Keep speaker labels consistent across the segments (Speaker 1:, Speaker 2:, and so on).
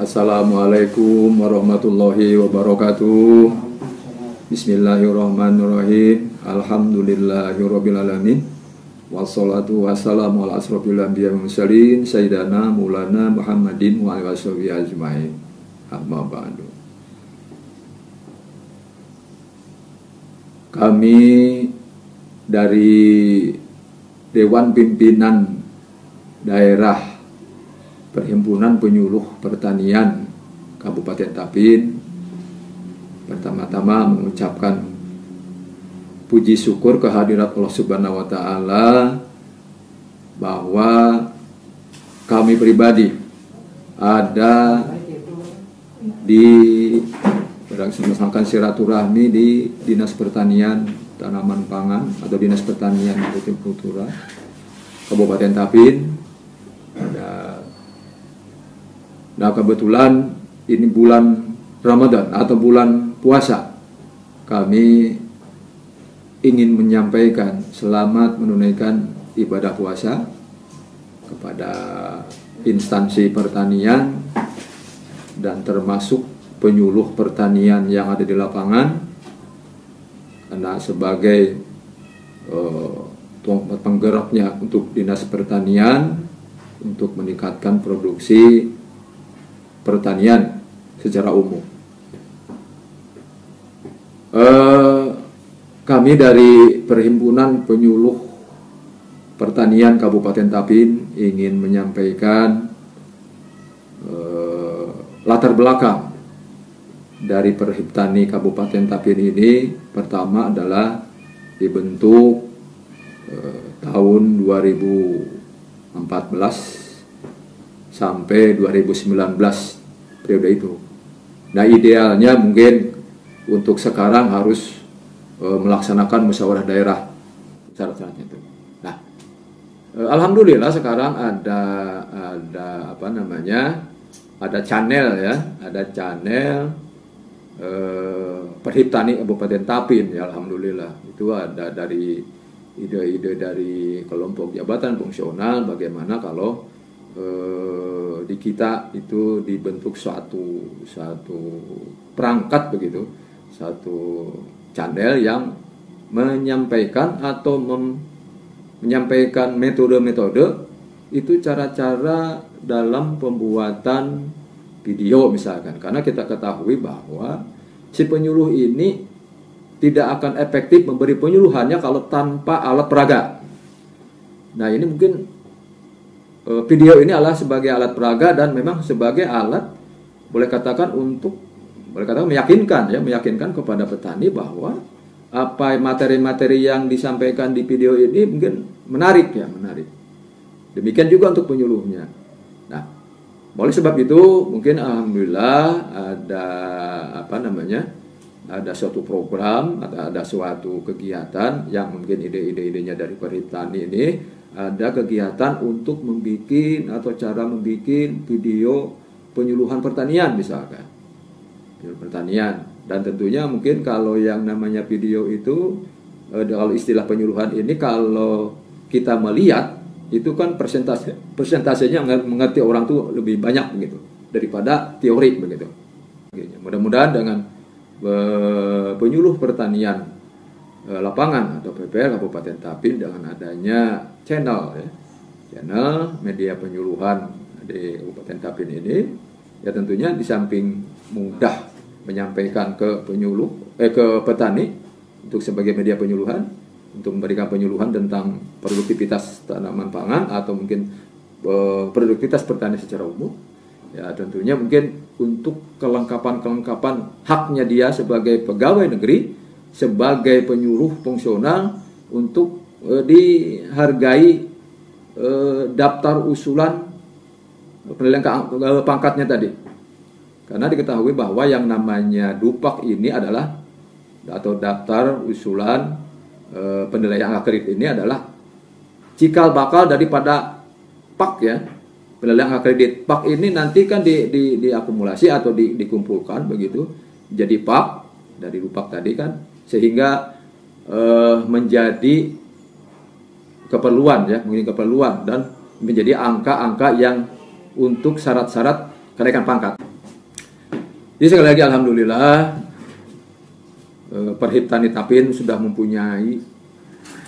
Speaker 1: Assalamualaikum warahmatullahi wabarakatuh. Bismillahirrahmanirrahim. Alhamdulillahirrabbilalamin. Wassalatu wassalamu ala asrofil anbiya wal mursalin sayyidina maulana Muhammadin wa alihi washabihi ajmain. Amma ba'du. Kami dari Dewan Pimpinan Daerah Perhimpunan Penyuluh Pertanian Kabupaten Tapin pertama-tama mengucapkan puji syukur kehadirat Allah Subhanahu wa Ta'ala bahwa kami pribadi ada di berdasarkan silaturahmi di Dinas Pertanian Tanaman Pangan atau Dinas Pertanian Hortikultura Kabupaten Tapin. Nah, kebetulan ini bulan Ramadan atau bulan puasa. Kami ingin menyampaikan selamat menunaikan ibadah puasa kepada instansi pertanian dan termasuk penyuluh pertanian yang ada di lapangan, karena sebagai penggeraknya untuk Dinas Pertanian untuk meningkatkan produksi pertanian secara umum. Kami dari Perhimpunan Penyuluh Pertanian Kabupaten Tapin ingin menyampaikan latar belakang dari Perhiptani Kabupaten Tapin ini. Pertama adalah dibentuk tahun 2014 sampai 2019 periode itu. Nah, idealnya mungkin untuk sekarang harus melaksanakan musyawarah daerah syarat-syaratnya itu. Nah, alhamdulillah sekarang ada ada channel ya, ada channel Perhiptani Kabupaten Tapin ya, alhamdulillah. Itu ada dari ide-ide dari kelompok jabatan fungsional bagaimana kalau di kita itu dibentuk suatu perangkat begitu, satu channel yang menyampaikan atau menyampaikan metode-metode itu, cara-cara dalam pembuatan video misalkan. Karena kita ketahui bahwa si penyuluh ini tidak akan efektif memberi penyuluhannya kalau tanpa alat peraga. Nah, ini mungkin video ini adalah sebagai alat peraga dan memang sebagai alat boleh katakan meyakinkan kepada petani bahwa apa materi-materi yang disampaikan di video ini mungkin menarik. Demikian juga untuk penyuluhnya. Nah, oleh sebab itu mungkin alhamdulillah ada suatu program atau ada suatu kegiatan yang mungkin ide-idenya dari Perhiptani ini. Ada kegiatan untuk membuat atau cara membuat video penyuluhan pertanian misalkan. Pertanian. Dan tentunya mungkin kalau yang namanya video itu, kalau istilah penyuluhan ini kalau kita melihat itu kan persentasenya mengerti orang tuh lebih banyak begitu daripada teori begitu. Mudah-mudahan dengan penyuluh pertanian lapangan atau PPL Kabupaten Tapin dengan adanya channel media penyuluhan di Kabupaten Tapin ini, ya tentunya di samping mudah menyampaikan ke petani untuk sebagai media penyuluhan untuk memberikan penyuluhan tentang produktivitas tanaman pangan atau mungkin produktivitas pertanian secara umum. Ya tentunya mungkin untuk kelengkapan haknya dia sebagai pegawai negeri, sebagai penyuluh fungsional untuk dihargai daftar usulan penilaian pangkatnya tadi. Karena diketahui bahwa yang namanya DUPAK ini adalah atau daftar usulan penilaian akredit ini adalah cikal bakal daripada PAK ya. Penilaian akredit PAK ini nanti kan diakumulasi atau dikumpulkan begitu jadi PAK dari DUPAK tadi kan, sehingga menjadi keperluan ya, mungkin keperluan dan menjadi angka-angka yang untuk syarat-syarat kenaikan pangkat. Jadi sekali lagi alhamdulillah Perhiptani Tapin sudah mempunyai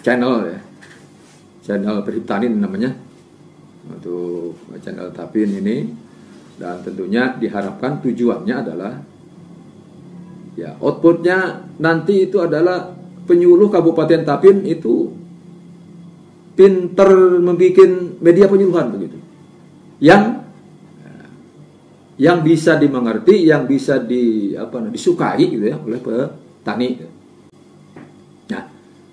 Speaker 1: channel ya. Channel Perhiptani namanya. Untuk channel Tapin ini, dan tentunya diharapkan tujuannya adalah ya outputnya nanti itu adalah penyuluh Kabupaten Tapin itu pinter membuat media penyuluhan begitu, yang bisa dimengerti, yang bisa disukai gitu ya oleh petani. Nah,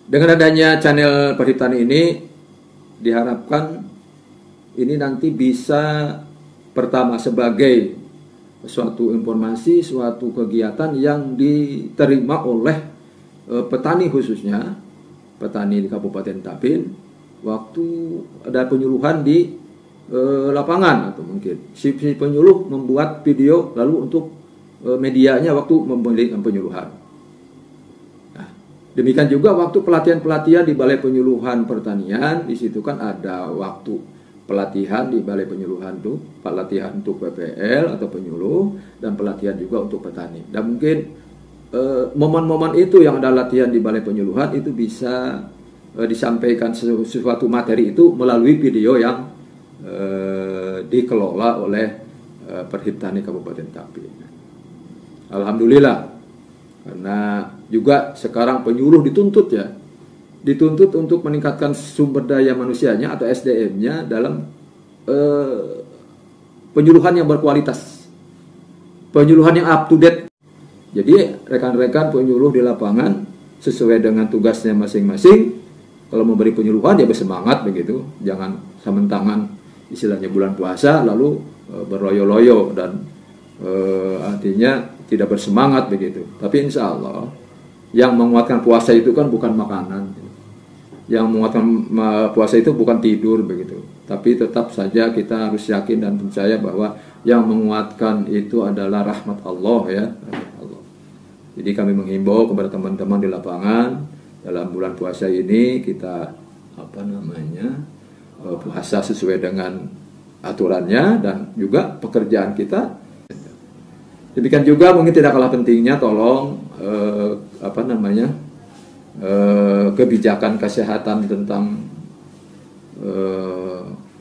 Speaker 1: dengan adanya channel Perhiptani ini diharapkan ini nanti bisa pertama sebagai suatu informasi, suatu kegiatan yang diterima oleh petani, khususnya petani di Kabupaten Tapin waktu ada penyuluhan di lapangan, atau mungkin si penyuluh membuat video lalu untuk medianya waktu memberikan penyuluhan. Nah, demikian juga waktu pelatihan-pelatihan di Balai Penyuluhan Pertanian, di situ kan ada waktu pelatihan di Balai Penyuluhan tuh, pelatihan untuk PPL atau penyuluh, dan pelatihan juga untuk petani. Dan mungkin momen-momen itu yang ada latihan di Balai Penyuluhan itu bisa disampaikan sesuatu materi itu melalui video yang dikelola oleh Perhiptani Kabupaten Tapin. Alhamdulillah, karena juga sekarang penyuluh dituntut untuk meningkatkan sumber daya manusianya atau SDM-nya dalam penyuluhan yang berkualitas, penyuluhan yang up to date. Jadi rekan-rekan penyuluh di lapangan sesuai dengan tugasnya masing-masing, kalau memberi penyuluhan ya bersemangat begitu, jangan sementangan istilahnya bulan puasa lalu berloyo-loyo dan artinya tidak bersemangat begitu. Tapi insya Allah yang menguatkan puasa itu kan bukan makanan, yang menguatkan puasa itu bukan tidur begitu. Tapi tetap saja kita harus yakin dan percaya bahwa yang menguatkan itu adalah rahmat Allah ya, rahmat Allah. Jadi kami menghimbau kepada teman-teman di lapangan, dalam bulan puasa ini kita puasa sesuai dengan aturannya dan juga pekerjaan kita. Demikian juga mungkin tidak kalah pentingnya, tolong kebijakan kesehatan tentang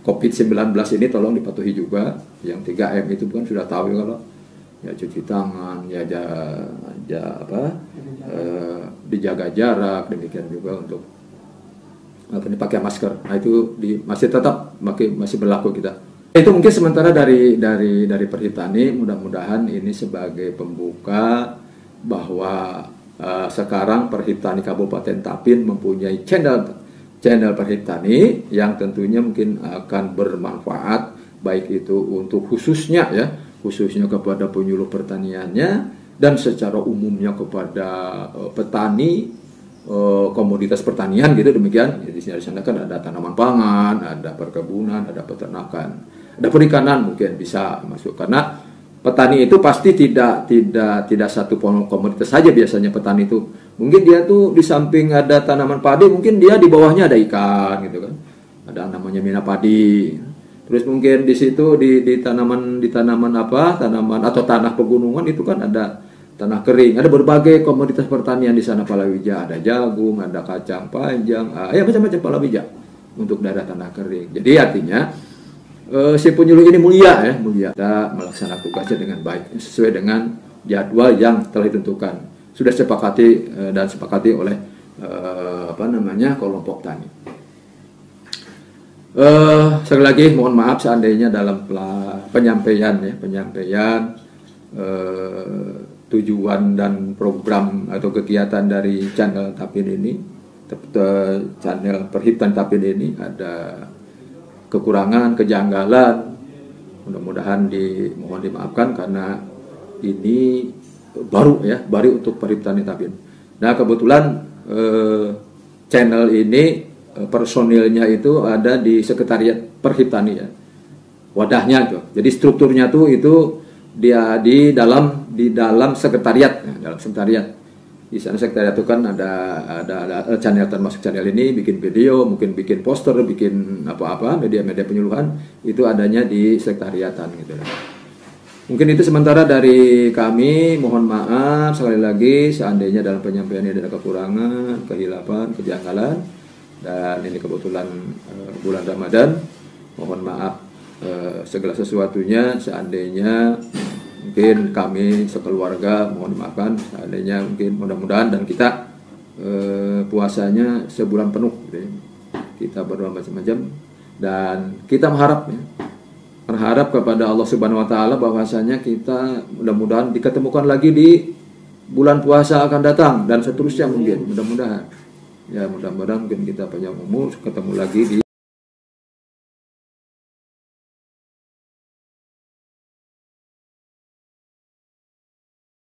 Speaker 1: COVID-19 ini tolong dipatuhi juga. Yang 3M itu kan sudah tahu ya, kalau ya cuci tangan, ya dijaga jarak, demikian juga untuk pakai masker. Nah itu masih tetap masih berlaku kita. Itu mungkin sementara dari Perhiptani. Mudah-mudahan ini sebagai pembuka bahwa sekarang Perhiptani Kabupaten Tapin mempunyai channel Perhiptani yang tentunya mungkin akan bermanfaat, baik itu untuk khususnya kepada penyuluh pertaniannya dan secara umumnya kepada petani komoditas pertanian gitu, demikian. Jadi di sana kan ada tanaman pangan, ada perkebunan, ada peternakan, ada perikanan mungkin bisa masuk, karena petani itu pasti tidak satu komoditas saja. Biasanya petani itu mungkin dia tuh di samping ada tanaman padi, mungkin dia di bawahnya ada ikan gitu kan, ada namanya mina padi. Terus mungkin di situ di tanaman atau tanah pegunungan itu kan ada tanah kering, ada berbagai komoditas pertanian di sana, palawija, ada jagung, ada kacang panjang, macam-macam palawija untuk daerah tanah kering. Jadi artinya si penyuluh ini mulia, kita melaksanakan tugasnya dengan baik sesuai dengan jadwal yang telah ditentukan, sudah sepakati oleh kelompok tani. Sekali lagi mohon maaf seandainya dalam penyampaian tujuan dan program atau kegiatan dari channel Tapin ini, channel Perhiptani Tapin ini ada kekurangan, kejanggalan. Mudah-mudahan mohon dimaafkan karena ini baru untuk Perhiptani Tapin. Nah kebetulan channel ini personilnya itu ada di sekretariat Perhiptani ya, wadahnya itu. Jadi strukturnya itu dia di dalam sekretariat, di sana sekretariat itu kan ada channel, termasuk channel ini bikin video, mungkin bikin poster, bikin media-media penyuluhan itu adanya di sekretariatan gitu. Mungkin itu sementara dari kami. Mohon maaf sekali lagi seandainya dalam penyampaian ini ada kekurangan, kehilapan, kejanggalan. Dan ini kebetulan bulan Ramadan. Mohon maaf segala sesuatunya. Seandainya mungkin kami sekeluarga mohon maafkan. Seandainya mungkin mudah-mudahan dan kita puasanya sebulan penuh. Kita berdoa macam-macam dan kita berharap kepada Allah Subhanahu wa taala bahwasanya kita mudah-mudahan diketemukan lagi di bulan puasa akan datang dan seterusnya mungkin mudah-mudahan mungkin kita panjang umur ketemu lagi di